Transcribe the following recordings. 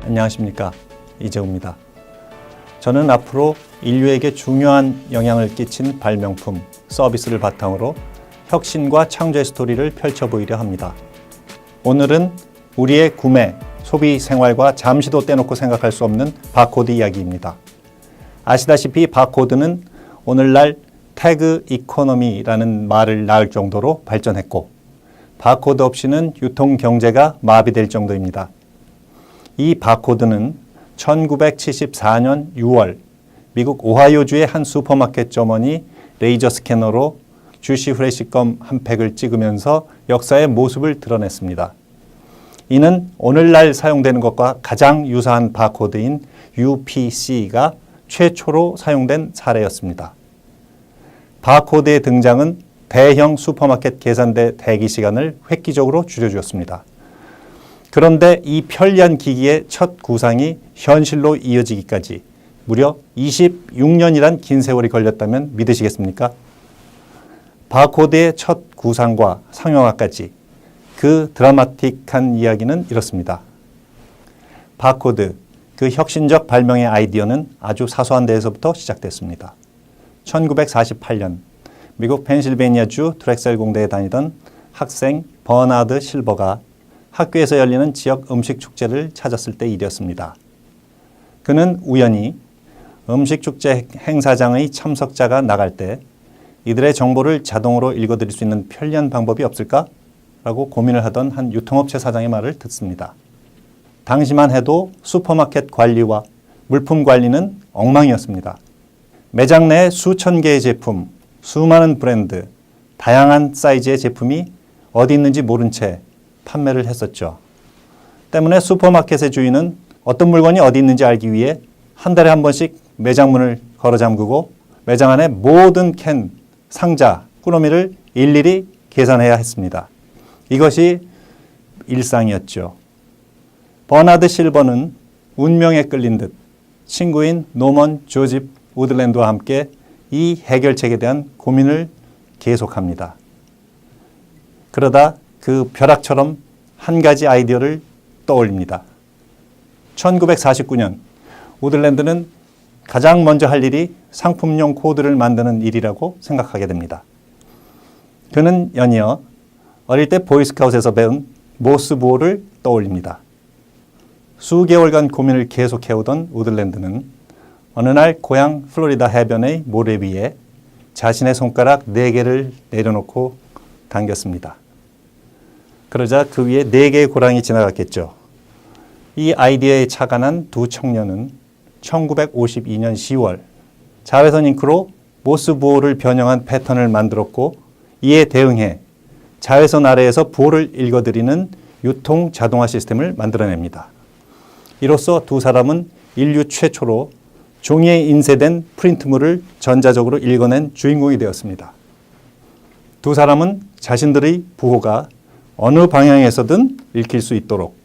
안녕하십니까, 이재우입니다. 저는 앞으로 인류에게 중요한 영향을 끼친 발명품, 서비스를 바탕으로 혁신과 창조의 스토리를 펼쳐보이려 합니다. 오늘은 우리의 구매, 소비 생활과 잠시도 떼놓고 생각할 수 없는 바코드 이야기입니다. 아시다시피 바코드는 오늘날 태그 이코노미라는 말을 낳을 정도로 발전했고, 바코드 없이는 유통 경제가 마비될 정도입니다. 이 바코드는 1974년 6월 미국 오하이오주의 한 슈퍼마켓 점원이 레이저 스캐너로 주시 후레쉬껌 한 팩을 찍으면서 역사의 모습을 드러냈습니다. 이는 오늘날 사용되는 것과 가장 유사한 바코드인 UPC가 최초로 사용된 사례였습니다. 바코드의 등장은 대형 슈퍼마켓 계산대 대기 시간을 획기적으로 줄여주었습니다. 그런데 이 편리한 기기의 첫 구상이 현실로 이어지기까지 무려 26년이란 긴 세월이 걸렸다면 믿으시겠습니까? 바코드의 첫 구상과 상용화까지 그 드라마틱한 이야기는 이렇습니다. 바코드, 그 혁신적 발명의 아이디어는 아주 사소한 데에서부터 시작됐습니다. 1948년 미국 펜실베니아주 드렉셀 공대에 다니던 학생 버나드 실버가 학교에서 열리는 지역 음식 축제를 찾았을 때 일이었습니다. 그는 우연히 음식 축제 행사장의 참석자가 나갈 때 이들의 정보를 자동으로 읽어드릴 수 있는 편리한 방법이 없을까? 라고 고민을 하던 한 유통업체 사장의 말을 듣습니다. 당시만 해도 슈퍼마켓 관리와 물품 관리는 엉망이었습니다. 매장 내에 수천 개의 제품, 수많은 브랜드, 다양한 사이즈의 제품이 어디 있는지 모른 채 판매를 했었죠. 때문에 슈퍼마켓의 주인은 어떤 물건이 어디 있는지 알기 위해 한 달에 한 번씩 매장 문을 걸어 잠그고 매장 안에 모든 캔, 상자, 꾸러미를 일일이 계산해야 했습니다. 이것이 일상이었죠. 버나드 실버는 운명에 끌린 듯 친구인 노먼 조집 우드랜드와 함께 이 해결책에 대한 고민을 계속합니다. 그러다 그 벼락처럼 한 가지 아이디어를 떠올립니다. 1949년 우드랜드는 가장 먼저 할 일이 상품용 코드를 만드는 일이라고 생각하게 됩니다. 그는 연이어 어릴 때 보이스카웃에서 배운 모스 부호를 떠올립니다. 수개월간 고민을 계속해오던 우드랜드는 어느 날 고향 플로리다 해변의 모래 위에 자신의 손가락 4개를 내려놓고 당겼습니다. 그러자 그 위에 4개의 고랑이 지나갔겠죠. 이 아이디어에 착안한 두 청년은 1952년 10월 자외선 잉크로 모스 부호를 변형한 패턴을 만들었고, 이에 대응해 자외선 아래에서 부호를 읽어드리는 유통 자동화 시스템을 만들어냅니다. 이로써 두 사람은 인류 최초로 종이에 인쇄된 프린트물을 전자적으로 읽어낸 주인공이 되었습니다. 두 사람은 자신들의 부호가 어느 방향에서든 읽힐 수 있도록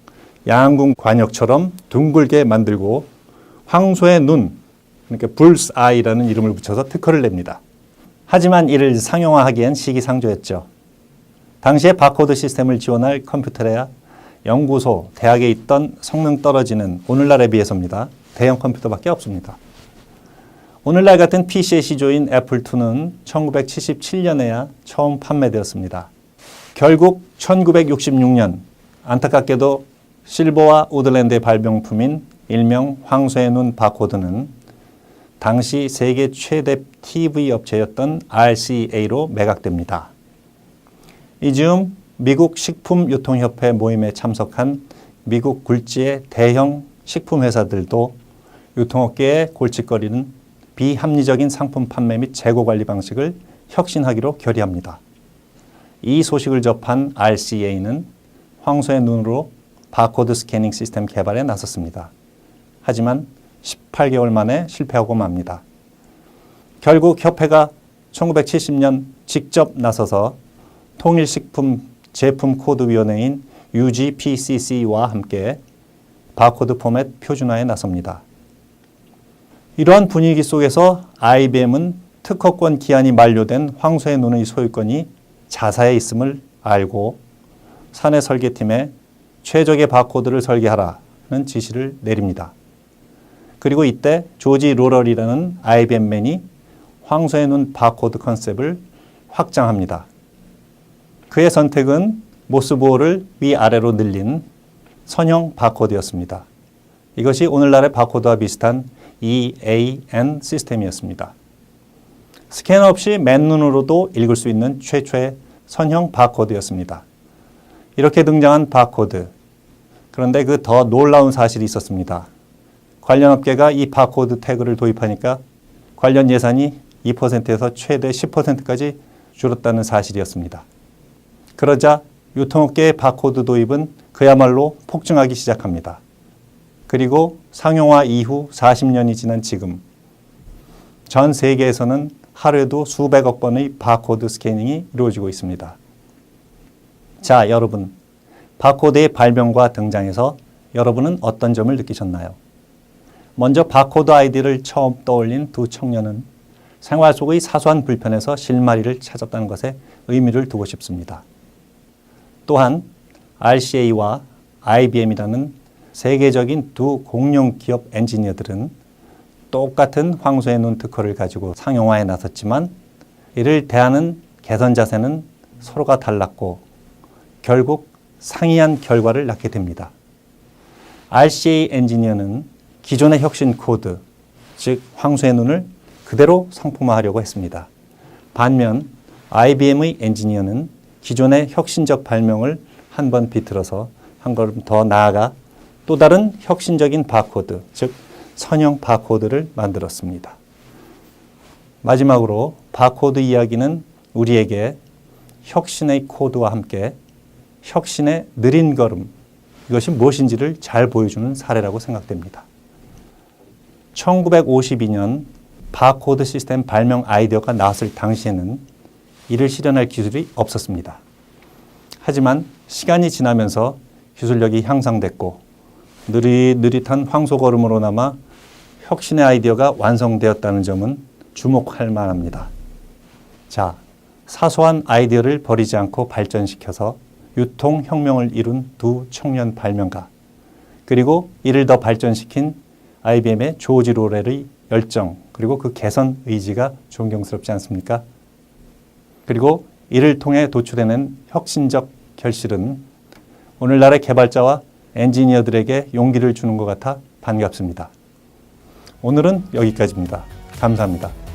양궁 관역처럼 둥글게 만들고 황소의 눈, 그러니까 불스 아이라는 이름을 붙여서 특허를 냅니다. 하지만 이를 상용화하기엔 시기상조였죠. 당시에 바코드 시스템을 지원할 컴퓨터래야 연구소, 대학에 있던 성능 떨어지는 오늘날에 비해서입니다. 대형 컴퓨터밖에 없습니다. 오늘날 같은 PC의 시조인 애플2는 1977년에야 처음 판매되었습니다. 결국 1966년 안타깝게도 실버와 우드랜드의 발명품인 일명 황소의 눈 바코드는 당시 세계 최대 TV 업체였던 RCA로 매각됩니다. 이 즈음 미국 식품유통협회 모임에 참석한 미국 굴지의 대형 식품회사들도 유통업계에 골칫거리는 비합리적인 상품 판매 및 재고 관리 방식을 혁신하기로 결의합니다. 이 소식을 접한 RCA는 황소의 눈으로 바코드 스캐닝 시스템 개발에 나섰습니다. 하지만 18개월 만에 실패하고 맙니다. 결국 협회가 1970년 직접 나서서 통일식품 제품코드위원회인 UGPCC와 함께 바코드 포맷 표준화에 나섭니다. 이러한 분위기 속에서 IBM은 특허권 기한이 만료된 황소의 눈의 소유권이 자사에 있음을 알고 사내 설계팀에 최적의 바코드를 설계하라 하는 지시를 내립니다. 그리고 이때 조지 로럴이라는 IBM맨이 황소의 눈 바코드 컨셉을 확장합니다. 그의 선택은 모스보호를 위아래로 늘린 선형 바코드였습니다. 이것이 오늘날의 바코드와 비슷한 EAN 시스템이었습니다. 스캐너 없이 맨눈으로도 읽을 수 있는 최초의 선형 바코드였습니다. 이렇게 등장한 바코드. 그런데 그 더 놀라운 사실이 있었습니다. 관련 업계가 이 바코드 태그를 도입하니까 관련 예산이 2%에서 최대 10%까지 줄었다는 사실이었습니다. 그러자 유통업계의 바코드 도입은 그야말로 폭증하기 시작합니다. 그리고 상용화 이후 40년이 지난 지금 전 세계에서는 하루에도 수백억 번의 바코드 스캐닝이 이루어지고 있습니다. 자, 여러분. 바코드의 발명과 등장에서 여러분은 어떤 점을 느끼셨나요? 먼저 바코드 아이디를 처음 떠올린 두 청년은 생활 속의 사소한 불편에서 실마리를 찾았다는 것에 의미를 두고 싶습니다. 또한 RCA와 IBM이라는 세계적인 두 공룡 기업 엔지니어들은 똑같은 황소의 눈 특허를 가지고 상용화에 나섰지만 이를 대하는 개선 자세는 서로가 달랐고 결국 상이한 결과를 낳게 됩니다. RCA 엔지니어는 기존의 혁신 코드, 즉 황소의 눈을 그대로 상품화하려고 했습니다. 반면 IBM의 엔지니어는 기존의 혁신적 발명을 한 번 비틀어서 한 걸음 더 나아가 또 다른 혁신적인 바코드, 즉 선형 바코드를 만들었습니다. 마지막으로 바코드 이야기는 우리에게 혁신의 코드와 함께 혁신의 느린 걸음, 이것이 무엇인지를 잘 보여주는 사례라고 생각됩니다. 1952년 바코드 시스템 발명 아이디어가 나왔을 당시에는 이를 실현할 기술이 없었습니다. 하지만 시간이 지나면서 기술력이 향상됐고 느릿느릿한 황소걸음으로 남아 혁신의 아이디어가 완성되었다는 점은 주목할 만합니다. 자, 사소한 아이디어를 버리지 않고 발전시켜서 유통혁명을 이룬 두 청년 발명가, 그리고 이를 더 발전시킨 IBM의 조지 로렐의 열정, 그리고 그 개선 의지가 존경스럽지 않습니까? 그리고 이를 통해 도출해낸 혁신적 결실은 오늘날의 개발자와 엔지니어들에게 용기를 주는 것 같아 반갑습니다. 오늘은 여기까지입니다. 감사합니다.